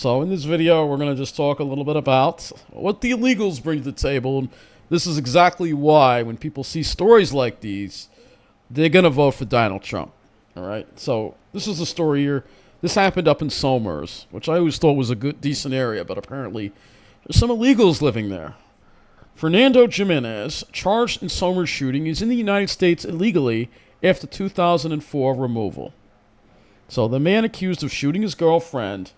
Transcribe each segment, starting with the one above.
So in this video, we're going to just talk a little bit about what the illegals bring to the table. And this is exactly why when people see stories like these, they're going to vote for Donald Trump. All right. So this is the story here. This happened up in Somers, which I always thought was a good, decent area, but apparently there's some illegals living there. Fernando Jimenez, charged in Somers shooting, is in the United States illegally after 2004 removal. So the man accused of shooting his girlfriend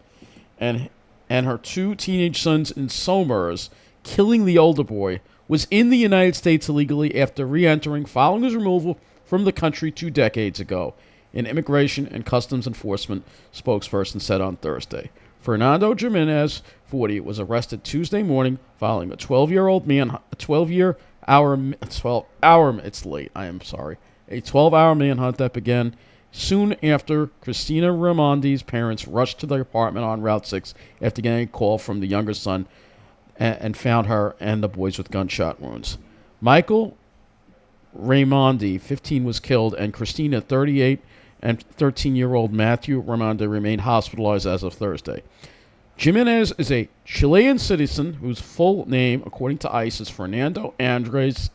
and her two teenage sons in Somers, killing the older boy, was in the United States illegally after re-entering following his removal from the country 2 decades ago, an Immigration and Customs Enforcement spokesperson said on Thursday. Fernando Jimenez, 40, was arrested Tuesday morning following a 12-hour manhunt that began soon after Christina Raimondi's parents rushed to their apartment on Route 6 after getting a call from the younger son and found her and the boys with gunshot wounds. Michael Raimondi, 15, was killed, and Christina, 38, and 13-year-old Matthew Raimondi remained hospitalized as of Thursday. Jimenez is a Chilean citizen whose full name, according to ICE, is Fernando Andres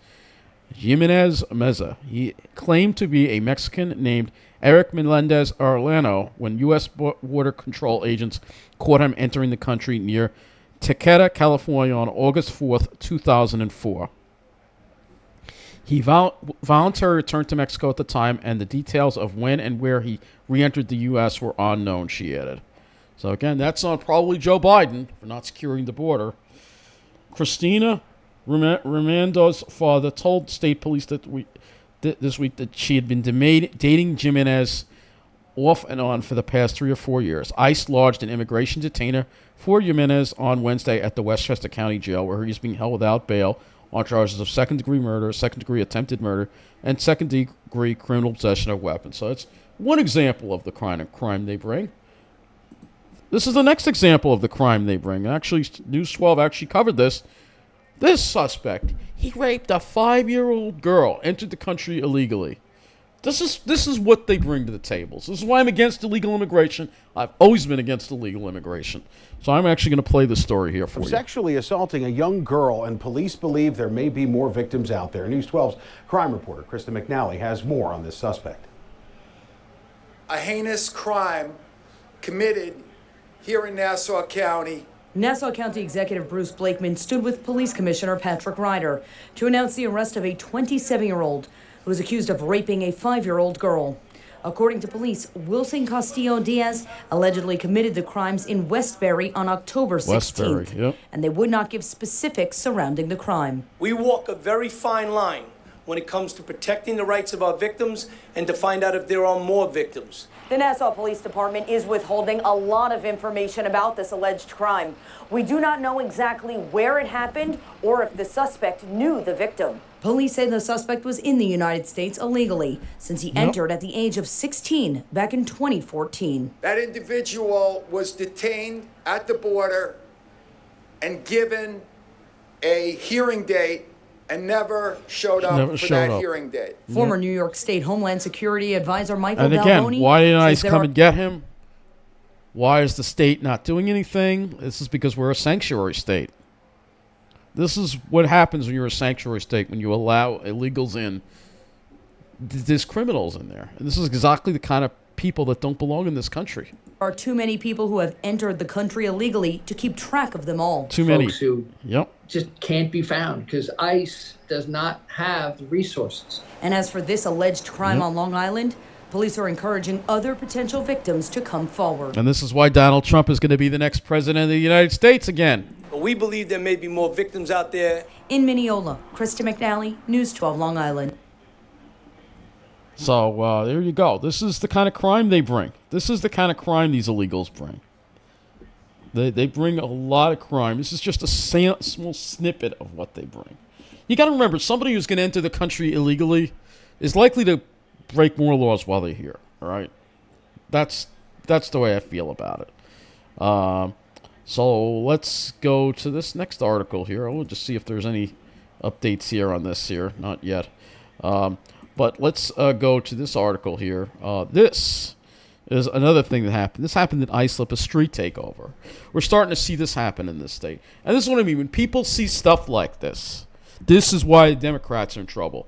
Jimenez Meza. He claimed to be a Mexican named Eric Melendez Arellano when U.S. Border Control agents caught him entering the country near Tequeta, California on August 4th, 2004. He voluntarily returned to Mexico at the time, and the details of when and where he re-entered the U.S. were unknown, she added. So again, that's on probably Joe Biden for not securing the border. Christina Raimondi's father told state police this week that she had been dating Jimenez off and on for the past 3 or 4 years. ICE lodged an immigration detainer for Jimenez on Wednesday at the Westchester County Jail, where he is being held without bail on charges of second-degree murder, second-degree attempted murder, and second-degree criminal possession of weapons. So it's one example of the crime they bring. This is the next example of the crime they bring. Actually, News 12 actually covered this. This suspect, he raped a 5-year-old girl, entered the country illegally. This is what they bring to the table. This is why I'm against illegal immigration. I've always been against illegal immigration. So I'm actually going to play the story here for you. Sexually assaulting a young girl, and police believe there may be more victims out there. News 12's crime reporter Krista McNally has more on this suspect. A heinous crime committed here in Nassau County. Nassau County Executive Bruce Blakeman stood with Police Commissioner Patrick Ryder to announce the arrest of a 27-year-old who was accused of raping a 5-year-old girl. According to police, Wilson Castillo-Diaz allegedly committed the crimes in Westbury on October 16th, yep. And they would not give specifics surrounding the crime. We walk a very fine line when it comes to protecting the rights of our victims and to find out if there are more victims. The Nassau Police Department is withholding a lot of information about this alleged crime. We do not know exactly where it happened or if the suspect knew the victim. Police say the suspect was in the United States illegally since he entered at the age of 16 back in 2014. That individual was detained at the border and given a hearing date and never showed up for that hearing date. Former New York State Homeland Security Advisor Michael And again, Balboni why didn't ICE says come and get him? Why is the state not doing anything? This is because we're a sanctuary state. This is what happens when you're a sanctuary state, when you allow illegals in. There's criminals in there. And this is exactly the kind of people that don't belong in this country. There are too many people who have entered the country illegally to keep track of them all. Too many. Folks who Yep. just can't be found because ICE does not have the resources. And as for this alleged crime on Long Island, police are encouraging other potential victims to come forward. And this is why Donald Trump is going to be the next president of the United States again. But we believe there may be more victims out there. In Mineola, Krista McNally, News 12 Long Island. So there you go. This is the kind of crime they bring. This is the kind of crime these illegals bring. They bring a lot of crime. This is just a small snippet of what they bring. You got to remember, somebody who's going to enter the country illegally is likely to break more laws while they're here. All right, that's the way I feel about it. So let's go to this next article here. We'll just see if there's any updates here on this here. Not yet. But let's go to this article here. This is another thing that happened. This happened in Islip, a street takeover. We're starting to see this happen in this state. And this is what I mean. When people see stuff like this is why the Democrats are in trouble.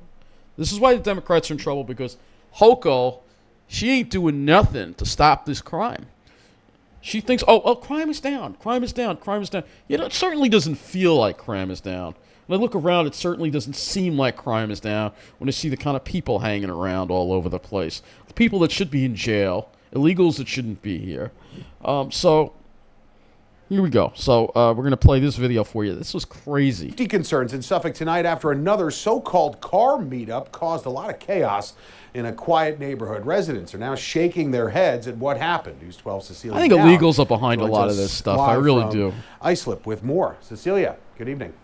This is why the Democrats are in trouble, because Hochul, she ain't doing nothing to stop this crime. She thinks, oh, crime is down, crime is down, crime is down. You know, it certainly doesn't feel like crime is down. When I look around, it certainly doesn't seem like crime is down when I see the kind of people hanging around all over the place. The people that should be in jail, illegals that shouldn't be here. So here we go. So we're going to play this video for you. This was crazy. Safety concerns in Suffolk tonight after another so-called car meetup caused a lot of chaos in a quiet neighborhood. Residents are now shaking their heads at what happened. News 12 Cecilia. I think Dowd illegals are behind a lot of this stuff. I really do. Islip with more. Cecilia, good evening.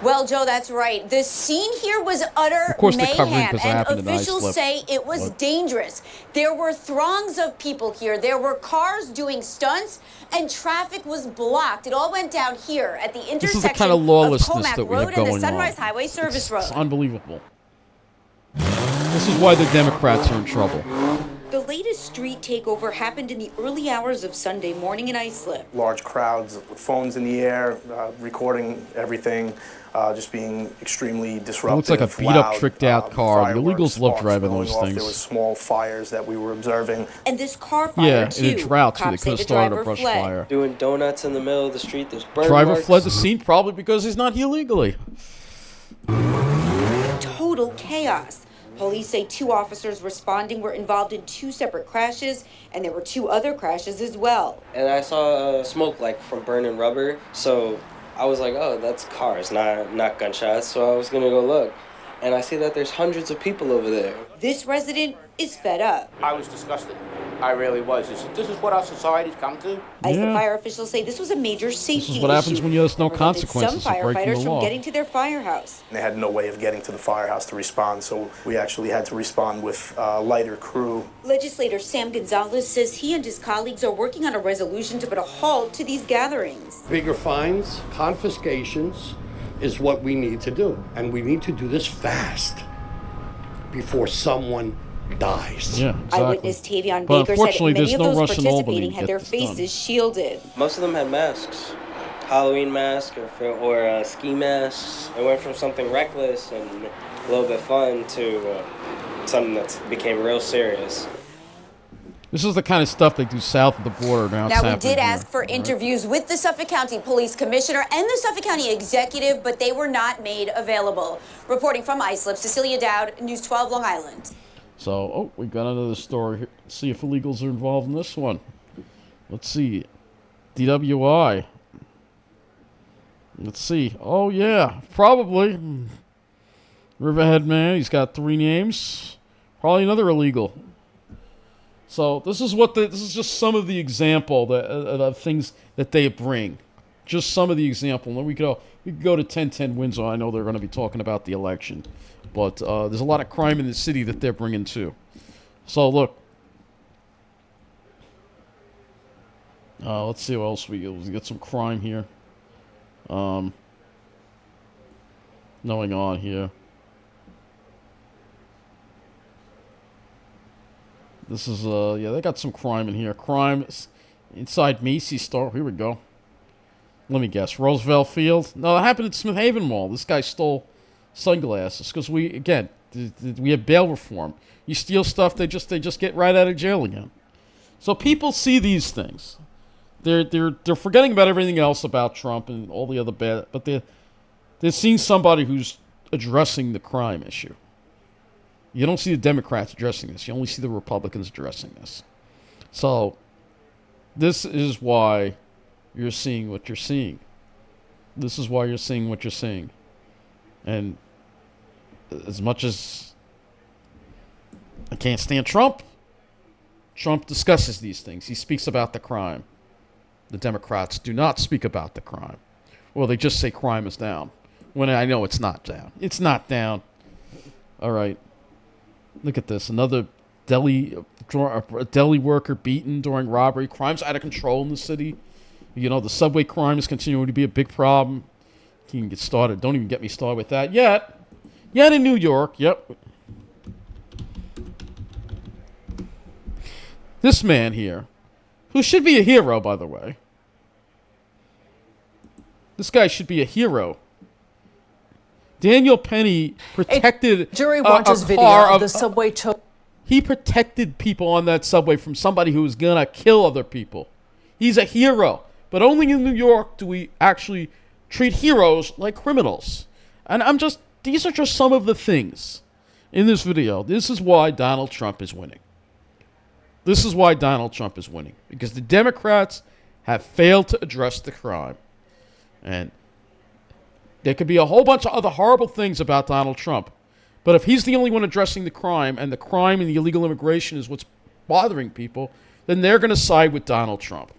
Well, Joe, that's right. The scene here was utter mayhem, and officials say it was dangerous. There were throngs of people here. There were cars doing stunts, and traffic was blocked. It all went down here at the intersection this is the kind of lawlessness Comac that we Road have going and the Sunrise on. Highway Service Road. It's unbelievable. This is why the Democrats are in trouble. The latest street takeover happened in the early hours of Sunday morning in Islip. Large crowds with phones in the air, recording everything, just being extremely disruptive. It looks like a beat-up, tricked-out car. The illegals love driving those things. There were small fires that we were observing. And this car fire, too. In a drought, too. They could have started a brush fire. Doing donuts in the middle of the street. There's burn Driver marks. fled the scene probably because he's not here legally. Total chaos. Police say 2 officers responding were involved in 2 separate crashes, and there were 2 other crashes as well. And I saw smoke like from burning rubber, so I was like, oh, that's cars, not gunshots. So I was gonna go look, and I see that there's hundreds of people over there. This resident is fed up. I was disgusted. I really was. This is what our society's come to. Islip fire officials say this was a major safety issue. This is what happens when there's no Prevented consequences some for breaking firefighters the law. from getting to their firehouse. They had no way of getting to the firehouse to respond, so we actually had to respond with a lighter crew. Legislator Sam Gonzalez says he and his colleagues are working on a resolution to put a halt to these gatherings. Bigger fines, confiscations is what we need to do. And we need to do this fast before someone dies. Yeah, exactly. Eyewitness Tavion But Baker said many of those rush in Albany participating to had get their this faces done. shielded. Most of them had masks, Halloween masks or ski masks. It went from something reckless and a little bit fun to something that became real serious. This is the kind of stuff they do south of the border. Now, we did ask for interviews with the Suffolk County Police Commissioner and the Suffolk County Executive, but they were not made available. Reporting from Islip, Cecilia Dowd, News 12, Long Island. So, we got another story here. Let's see if illegals are involved in this one. Let's see. DWI. Let's see. Oh, yeah. Probably. Riverhead man. He's got 3 names. Probably another illegal. So, this is just some of the example of things that they bring. Just some of the example. And then we could go to 1010 Windsor. I know they're going to be talking about the election. But there's a lot of crime in the city that they're bringing too. So look. Let's see what else we get some crime here. Going on here. This is yeah, they got some crime in here. Crime inside Macy's store. Here we go. Let me guess. Roosevelt Field? No, that happened at Smith Haven Mall. This guy stole sunglasses because we have bail reform. You steal stuff, they just get right out of jail again. So people see these things. They're forgetting about everything else about Trump and all the other bad, but they're seeing somebody who's addressing the crime issue. You don't see the Democrats addressing this. You only see the Republicans addressing this. So this is why you're seeing what you're seeing. This is why you're seeing what you're seeing. And as much as I can't stand Trump, Trump discusses these things. He speaks about the crime. The Democrats do not speak about the crime. Well, they just say crime is down. When I know it's not down. It's not down. All right. Look at this. Another deli worker beaten during robbery. Crime's out of control in the city. You know, the subway crime is continuing to be a big problem. Can't even get started. Don't even get me started with that yet. Yet in New York. Yep. This man here, who should be a hero, by the way. This guy should be a hero. Daniel Penny protected jury watches a video car of the subway tow. He protected people on that subway from somebody who was going to kill other people. He's a hero. But only in New York do we actually treat heroes like criminals. And these are just some of the things in this video. This is why Donald Trump is winning. This is why Donald Trump is winning. Because the Democrats have failed to address the crime. And there could be a whole bunch of other horrible things about Donald Trump. But if he's the only one addressing the crime, and the crime and the illegal immigration is what's bothering people, then they're going to side with Donald Trump.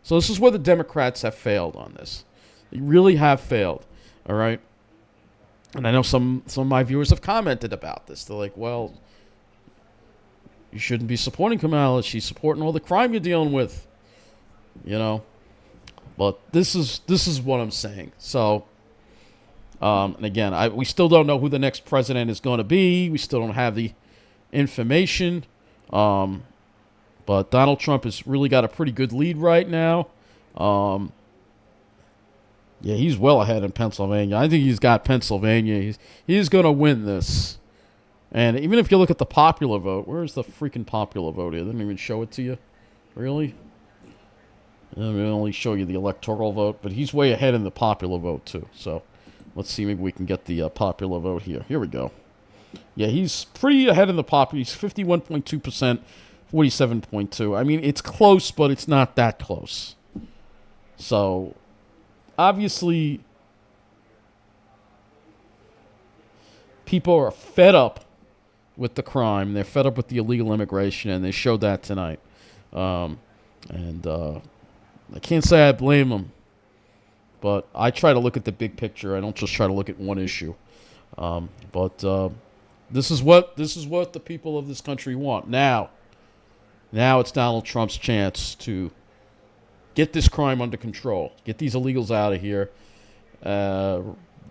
So this is where the Democrats have failed on this. They really have failed. All right? And I know some of my viewers have commented about this. They're like, well, you shouldn't be supporting Kamala. She's supporting all the crime you're dealing with. You know? But this is what I'm saying. So, and again, we still don't know who the next president is going to be. We still don't have the information. But Donald Trump has really got a pretty good lead right now. Yeah, he's well ahead in Pennsylvania. I think he's got Pennsylvania. He's going to win this. And even if you look at the popular vote, where's the freaking popular vote here? They didn't even show it to you. Really? They only show you the electoral vote, but he's way ahead in the popular vote too. So let's see, maybe we can get the popular vote here. Here we go. Yeah, he's pretty ahead in the popular. He's 51.2%, 47.2%. I mean, it's close, but it's not that close. So obviously, people are fed up with the crime. They're fed up with the illegal immigration, and they showed that tonight. I can't say I blame them, but I try to look at the big picture. I don't just try to look at one issue. But this is what the people of this country want. Now it's Donald Trump's chance to get this crime under control, get these illegals out of here,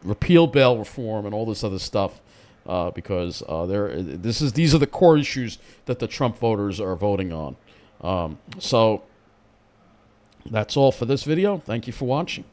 repeal bail reform and all this other stuff, because these are the core issues that the Trump voters are voting on. So that's all for this video. Thank you for watching.